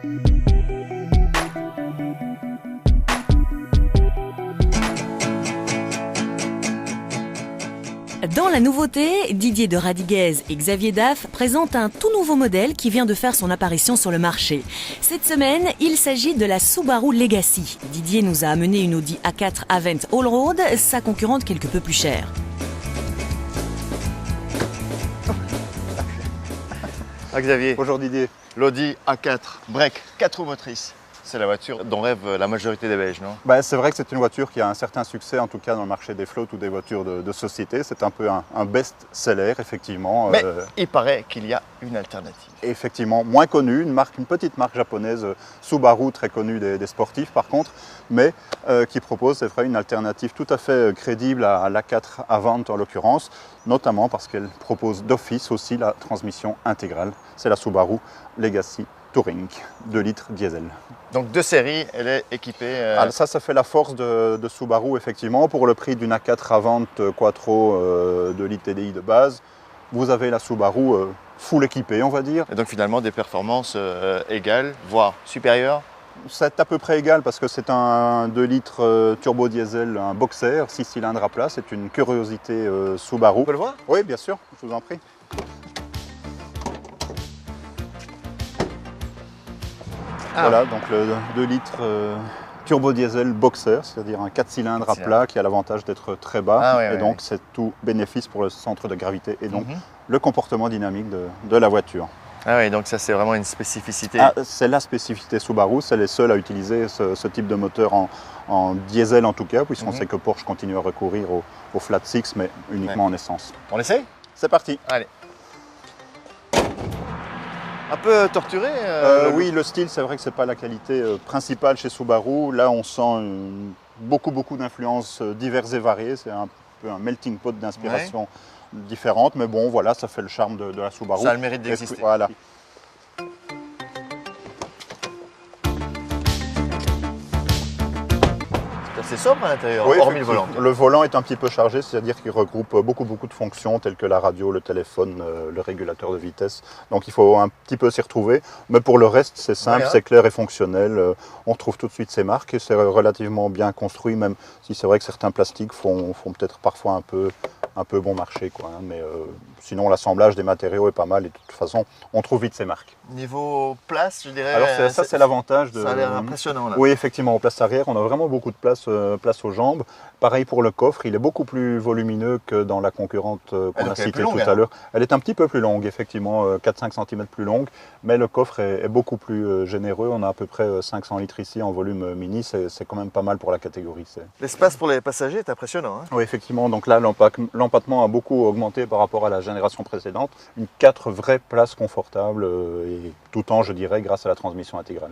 Dans la nouveauté, Didier de Radiguez et Xavier Daff présentent un tout nouveau modèle qui vient de faire son apparition sur le marché. Cette semaine, il s'agit de la Subaru Legacy. Didier nous a amené une Audi A4 Avant Allroad, sa concurrente quelque peu plus chère. Ah Xavier, Bonjour Didier. l'Audi A4 Break 4 roues motrices. C'est la voiture dont rêve la majorité des Belges, non? C'est vrai que c'est une voiture qui a un certain succès, en tout cas dans le marché des flottes ou des voitures de société. C'est un peu un best-seller, effectivement. Mais il paraît qu'il y a une alternative. Effectivement, moins connue, une petite marque japonaise, Subaru, très connue des sportifs par contre, mais qui propose, c'est vrai, une alternative tout à fait crédible à l'A4 Avant en l'occurrence, notamment parce qu'elle propose d'office aussi la transmission intégrale. C'est la Subaru Legacy Touring, 2 litres diesel. Donc de série, elle est équipée... Alors ça fait la force de Subaru, effectivement. Pour le prix d'une A4 Avant Quattro 2 litres TDI de base, vous avez la Subaru full équipée, on va dire. Et donc finalement des performances égales, voire supérieures. C'est à peu près égal parce que c'est un 2 litres turbo diesel, un boxer, 6 cylindres à plat. C'est une curiosité Subaru. On peut le voir? Oui, bien sûr, je vous en prie. Ah. Voilà, donc le 2 litres turbo diesel boxer, c'est-à-dire un 4 cylindres à plat qui a l'avantage d'être très bas. Ah, oui, et oui, donc oui. c'est tout bénéfice pour le centre de gravité et donc le comportement dynamique de la voiture. Ah oui, donc ça c'est vraiment une spécificité. Ah, c'est la spécificité Subaru, c'est les seuls à utiliser ce type de moteur en diesel en tout cas, puisqu'on sait que Porsche continue à recourir au flat six, mais uniquement en essence. On essaye? C'est parti. Allez. Un peu torturé Oui, le style, c'est vrai que ce n'est pas la qualité principale chez Subaru. Là, on sent beaucoup d'influences diverses et variées. C'est un peu un melting pot d'inspiration différentes. Mais bon, voilà, ça fait le charme de la Subaru. Ça a le mérite d'exister. Voilà. C'est assez sobre à l'intérieur, Oui, hormis le volant. Le volant est un petit peu chargé, c'est-à-dire qu'il regroupe beaucoup de fonctions telles que la radio, le téléphone, le régulateur de vitesse. Donc il faut un petit peu s'y retrouver. Mais pour le reste, c'est simple, Voilà. c'est clair et fonctionnel. On retrouve tout de suite ces marques et c'est relativement bien construit, même si c'est vrai que certains plastiques font peut-être parfois un peu bon marché, quoi, hein. Mais sinon, l'assemblage des matériaux est pas mal et de toute façon, on trouve vite ces marques. Niveau place, je dirais... Alors ça, c'est l'avantage de... Ça a l'air impressionnant là. Oui, effectivement, en place arrière, on a vraiment beaucoup de place aux jambes. Pareil pour le coffre, il est beaucoup plus volumineux que dans la concurrente qu'on a donc elle est citée plus longue, tout à l'heure. Elle est un petit peu plus longue, effectivement, 4-5 cm plus longue, mais le coffre est beaucoup plus généreux. On a à peu près 500 litres ici en volume mini, c'est quand même pas mal pour la catégorie. L'espace pour les passagers est impressionnant. Hein. Oui, effectivement, donc là, l'empattement a beaucoup augmenté par rapport à la génération précédente. 4 vraies places confortables, et tout en, je dirais, grâce à la transmission intégrale.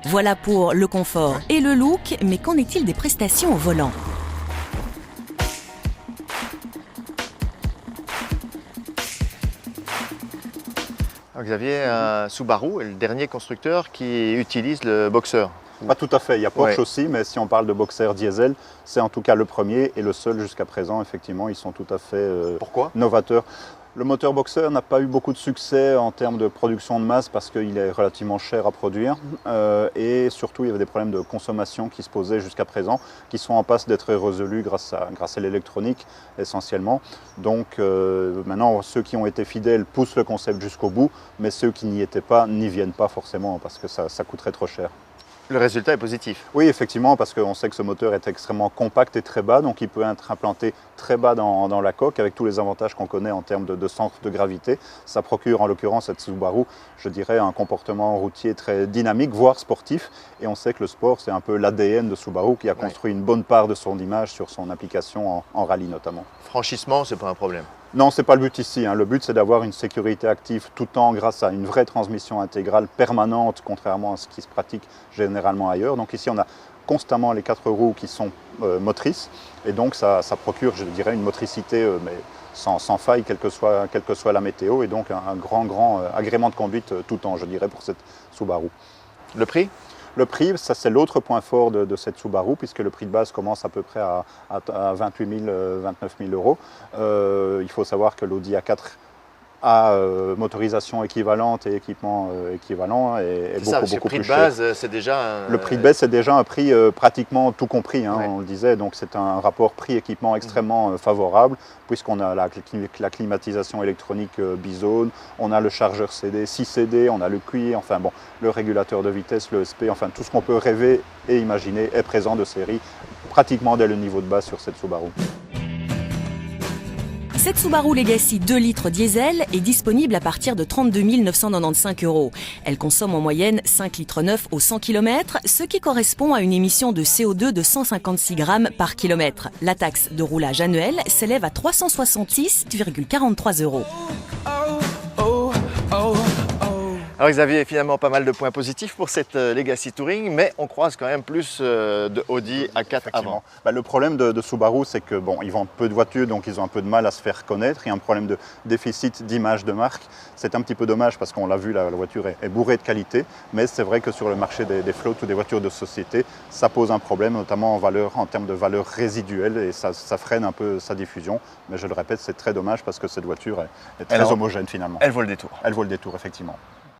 Voilà pour le confort et le look, mais qu'en est-il des prestations au volant ? Alors, Xavier, Subaru est le dernier constructeur qui utilise le boxer. Pas tout à fait, il y a Porsche Ouais. aussi, mais si on parle de boxer diesel, c'est en tout cas le premier et le seul jusqu'à présent. Effectivement, ils sont tout à fait Pourquoi? novateurs. Le moteur boxer n'a pas eu beaucoup de succès en termes de production de masse parce qu'il est relativement cher à produire et surtout il y avait des problèmes de consommation qui se posaient jusqu'à présent, qui sont en passe d'être résolus grâce à l'électronique essentiellement. Donc maintenant ceux qui ont été fidèles poussent le concept jusqu'au bout, mais ceux qui n'y étaient pas n'y viennent pas forcément parce que ça coûterait trop cher. Le résultat est positif. Oui, effectivement, parce qu'on sait que ce moteur est extrêmement compact et très bas, donc il peut être implanté très bas dans la coque avec tous les avantages qu'on connaît en termes de centre de gravité. Ça procure en l'occurrence cette Subaru, je dirais, un comportement routier très dynamique, voire sportif. Et on sait que le sport, c'est un peu l'ADN de Subaru qui a construit une bonne part de son image sur son application en rallye notamment. Franchissement, c'est pas un problème. Non, ce n'est pas le but ici. Le but, c'est d'avoir une sécurité active tout le temps grâce à une vraie transmission intégrale permanente, contrairement à ce qui se pratique généralement ailleurs. Donc ici, on a constamment les 4 roues qui sont motrices. Et donc, ça procure, je dirais, une motricité mais sans faille, quelle que soit la météo. Et donc, un grand agrément de conduite tout le temps, je dirais, pour cette Subaru. Le prix ? Le prix, ça c'est l'autre point fort de cette Subaru, puisque le prix de base commence à peu près à 28 000, 29 000 euros. Il faut savoir que l'Audi A4 à motorisation équivalente et équipement équivalent est beaucoup plus plus cher. cher. C'est déjà Le prix de base, c'est déjà un prix pratiquement tout compris, hein, Ouais. on le disait, donc c'est un rapport prix-équipement extrêmement favorable, puisqu'on a la climatisation électronique bizone, on a le chargeur CD, 6 CD, on a le QI, enfin bon, le régulateur de vitesse, le SP, enfin tout ce qu'on peut rêver et imaginer est présent de série, pratiquement dès le niveau de base sur cette Subaru. Cette Subaru Legacy 2 litres diesel est disponible à partir de 32 995 €. Elle consomme en moyenne 5 litres 9 au 100 km, ce qui correspond à une émission de CO2 de 156 grammes par kilomètre. La taxe de roulage annuelle s'élève à 366,43 €. Alors Xavier, finalement pas mal de points positifs pour cette Legacy Touring, mais on croise quand même plus de Audi A4 avant. Le problème de Subaru, c'est que bon, ils vendent peu de voitures, donc ils ont un peu de mal à se faire connaître. Il y a un problème de déficit d'image de marque. C'est un petit peu dommage parce qu'on l'a vu, la voiture est bourrée de qualité, mais c'est vrai que sur le marché des flottes ou des voitures de société, ça pose un problème, notamment en termes de valeur résiduelle, et ça freine un peu sa diffusion. Mais je le répète, c'est très dommage parce que cette voiture est très homogène finalement. Elle vaut le détour. Elle vaut le détour, effectivement.